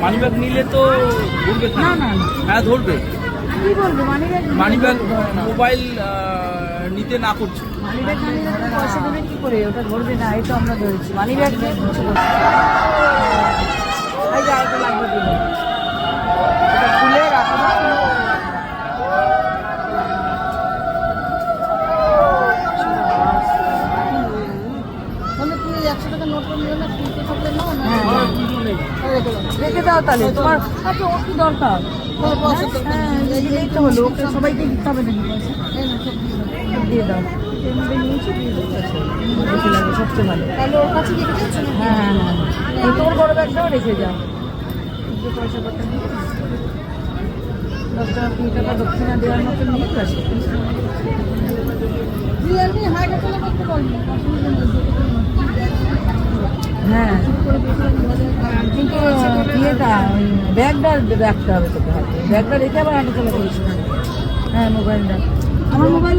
Money bag নিলে তো ধরবে না? না, হ্যাঁ ধরবে। কি বলবো, মানিব্যাগ মোবাইল নিতে না করছে। মানিব্যাগ না নিলে পয়সা দেবে কি করে? ওটা ধরবে না, এই তো আমরা ধরেছি। মানিব্যাগ নিয়ে কিছু করছি, এই যে আরেকটা লাগবে দিলে এটা খুলে রাখো। রেখে দাও তাহলে, তোমার আচ্ছা ওর কি দরকার? দিলেই তো হলো, ওকে সবাইকে দিতে হবে নাকি পয়সা? দিয়ে দাও, রেখে লাগবে সবচেয়ে ভালো। হ্যাঁ হ্যাঁ হ্যাঁ, তোমার বড় ব্যাগটাও রেখে যাও। পয়সা পত্র নিয়ে 10 টাকা 20 টাকা দক্ষিণা দেওয়ার মতো নিয়ে আসে। হ্যাঁ কিন্তু ইয়েটা ব্যাগটা রাখতে হবে তোকে হাতে, ব্যাগটা রেখে আবার হাঁটা চলা করিস না। হ্যাঁ মোবাইলটা, আমার মোবাইল